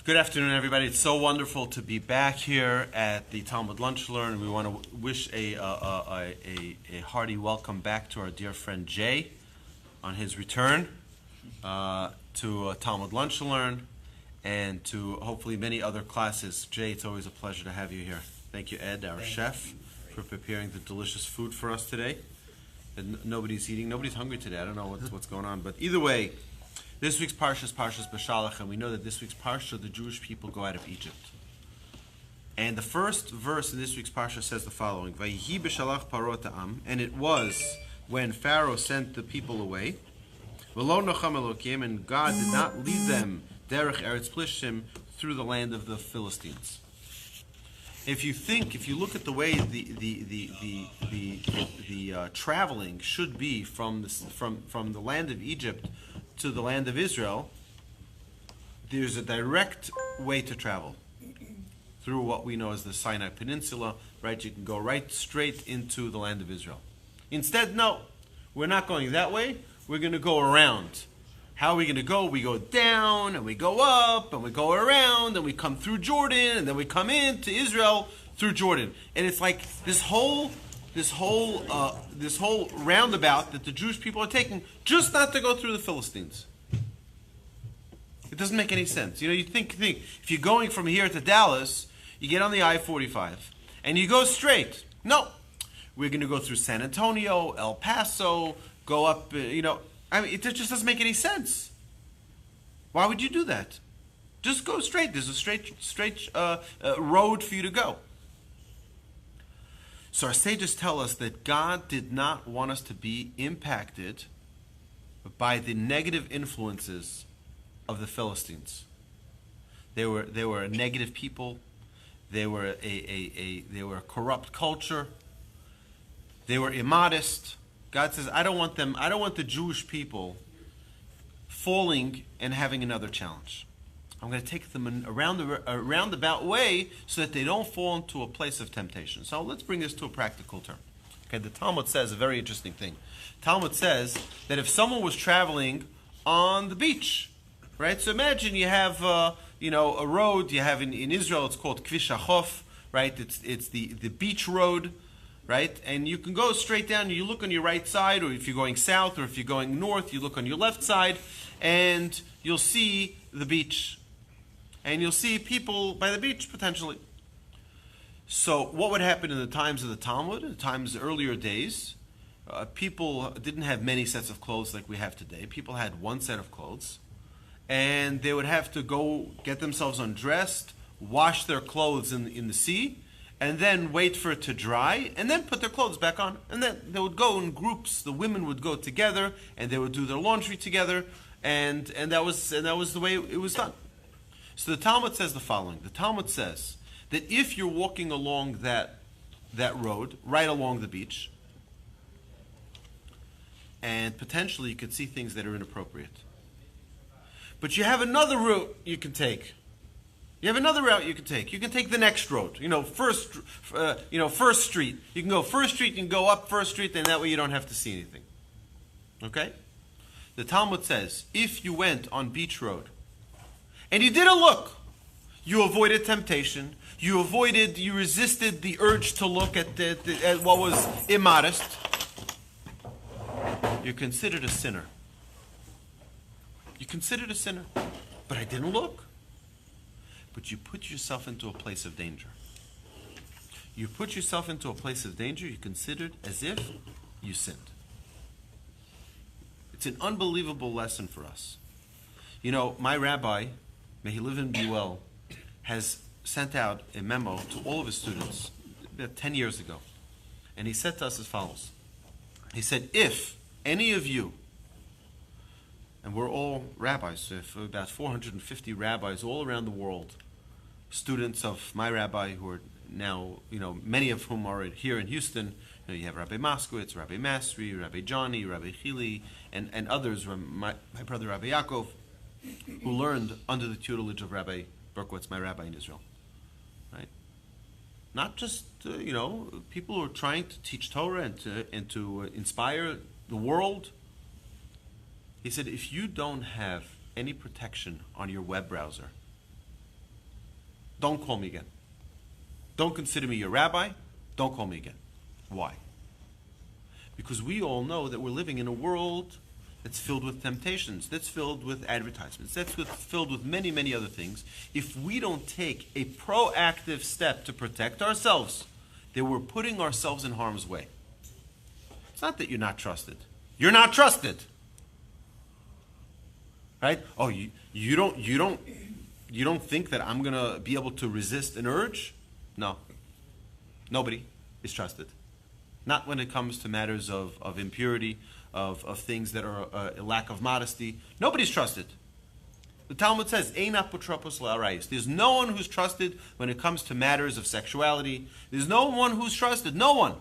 Good afternoon, everybody. It's so wonderful to be back here at the Talmud Lunch Learn. We want to wish a hearty welcome back to our dear friend Jay on his return to Talmud Lunch Learn and to hopefully many other classes. Jay, it's always a pleasure to have you here. Thank you, Ed, our chef, for preparing the delicious food for us today. And nobody's eating. Nobody's hungry today. I don't know what's going on. But either way, this week's Parsha is Beshalach, and we know that this week's Parsha, the Jewish people go out of Egypt. And the first verse in this week's Parsha says the following, Vayihi Beshalach parot ha'am, and it was when Pharaoh sent the people away, V'lo nocham Elokim, and God did not lead them derech Eretz Plishtim, through the land of the Philistines. If you look at the way the traveling should be from the land of Egypt to the land of Israel, there's a direct way to travel through what we know as the Sinai Peninsula, right? You can go right straight into the land of Israel. Instead, no, we're not going that way. We're going to go around. How are we going to go? We go down, and we go up, and we go around, and we come through Jordan, and then we come into Israel through Jordan. And it's like this whole roundabout that the Jewish people are taking, just not to go through the Philistines. It doesn't make any sense. You know, you think if you're going from here to Dallas, you get on the I-45 and you go straight. No, we're going to go through San Antonio, El Paso, go up. It just doesn't make any sense. Why would you do that? Just go straight. There's a straight road for you to go. So our sages tell us that God did not want us to be impacted by the negative influences of the Philistines. They were a negative people. They were a corrupt culture. They were immodest. God says, I don't want the Jewish people falling and having another challenge. I'm going to take them around a roundabout way so that they don't fall into a place of temptation. So let's bring this to a practical term. Okay, the Talmud says a very interesting thing. Talmud says that if someone was traveling on the beach, right? So imagine you have a road. You have in Israel, it's called Kvish HaChof, right? It's the beach road, right? And you can go straight down. You look on your right side, or if you're going south, or if you're going north, you look on your left side, and you'll see the beach. And you'll see people by the beach, potentially. So what would happen in the times of the Talmud, in the times of the earlier days, people didn't have many sets of clothes like we have today. People had one set of clothes. And they would have to go get themselves undressed, wash their clothes in the sea, and then wait for it to dry, and then put their clothes back on. And then they would go in groups. The women would go together, and they would do their laundry together, and that was the way it was done. So the Talmud says the following. The Talmud says that if you're walking along that road, right along the beach, and potentially you could see things that are inappropriate. But you have another route you can take. You can take the next road. First street. You can go First Street, you can go up First Street, and that way you don't have to see anything. Okay? The Talmud says, if you went on Beach Road, and you didn't look, you avoided temptation, you resisted the urge to look at what was immodest, you're considered a sinner. But I didn't look. But you put yourself into a place of danger. You're considered as if you sinned. It's an unbelievable lesson for us. My rabbi, may he live and be well, has sent out a memo to all of his students about 10 years ago. And he said to us as follows. He said, if any of you, and we're all rabbis, so about 450 rabbis all around the world, students of my rabbi who are now, many of whom are here in Houston. You have Rabbi Moskowitz, Rabbi Masri, Rabbi Johnny, Rabbi Chili, and others, my brother Rabbi Yaakov, who learned under the tutelage of Rabbi Berkowitz, my rabbi in Israel. Right? Not just, people who are trying to teach Torah and to inspire the world. He said, if you don't have any protection on your web browser, don't call me again. Don't consider me your rabbi. Don't call me again. Why? Because we all know that we're living in a world that's filled with temptations, that's filled with advertisements, filled with many, many other things. If we don't take a proactive step to protect ourselves, then we're putting ourselves in harm's way. It's not that you're not trusted. You're not trusted. Right? Oh, you don't think that I'm going to be able to resist an urge? No. Nobody is trusted. Not when it comes to matters of impurity, of things that are a lack of modesty. Nobody's trusted. The Talmud says, Ein apotropos la'arayis. There's no one who's trusted when it comes to matters of sexuality. There's no one who's trusted. No one.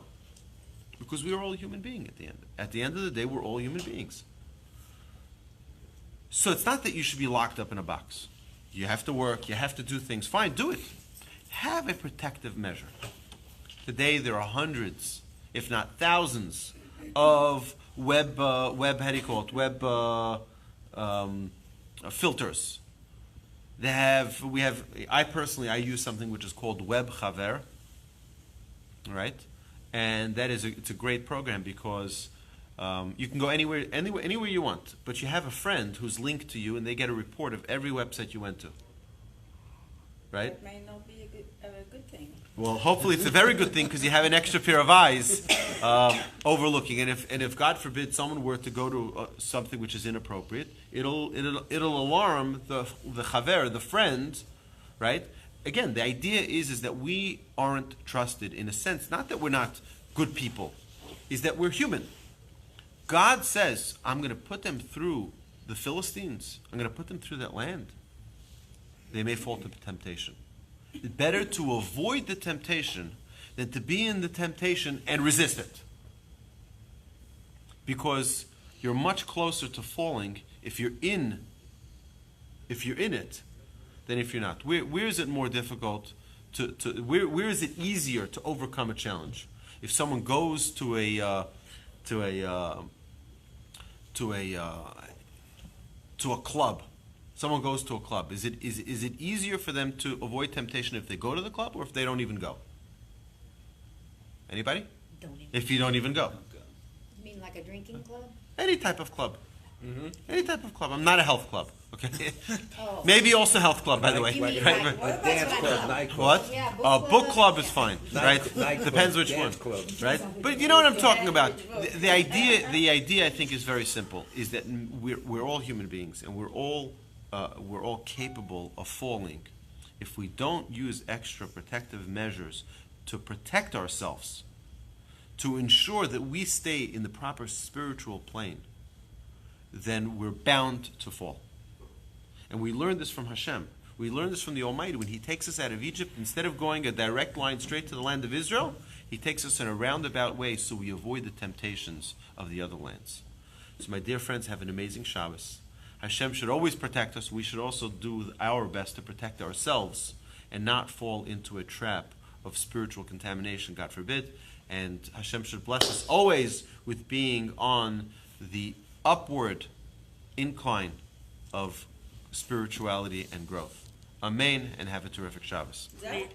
Because we are all human beings at the end. At the end of the day, we're all human beings. So it's not that you should be locked up in a box. You have to work, you have to do things. Fine, do it. Have a protective measure. Today there are hundreds, if not thousands, of web filters. I use something which is called Web Chaver, right? And it's a great program because you can go anywhere you want, but you have a friend who's linked to you, and they get a report of every website you went to. Right? That may not be a good thing. Well, hopefully it's a very good thing because you have an extra pair of eyes overlooking. And if God forbid someone were to go to something which is inappropriate, it'll alarm the chaver, the friend, right? Again, the idea is that we aren't trusted in a sense, not that we're not good people, is that we're human. God says, I'm going to put them through the Philistines. I'm going to put them through that land. They may fall to temptation. It's better to avoid the temptation than to be in the temptation and resist it. Because you're much closer to falling if you're in it than if you're not. Where is it more difficult where is it easier to overcome a challenge? If someone goes to a club. Someone goes to a club. Is it easier for them to avoid temptation if they go to the club or if they don't even go? Anybody? If you don't even go. You mean like a drinking club? Any type of club. Mm-hmm. Any type of club. I'm not a health club. Okay. Oh. Maybe also health club, by the way. You mean Right? like, What about dance club? club? What? Yeah, Book club is fine, right? Night Depends club, which one, dance club. right? But you know what I'm talking about. The idea I think is very simple. Is that we're all human beings, and we're all capable of falling if we don't use extra protective measures to protect ourselves, to ensure that we stay in the proper spiritual plane. Then we're bound to fall. And we learn this from Hashem. We learn this from the Almighty. When He takes us out of Egypt, instead of going a direct line straight to the land of Israel, He takes us in a roundabout way so we avoid the temptations of the other lands. So my dear friends, have an amazing Shabbos. Hashem should always protect us. We should also do our best to protect ourselves and not fall into a trap of spiritual contamination, God forbid. And Hashem should bless us always with being on the upward incline of spirituality and growth. Amen, and have a terrific Shabbos. Is that?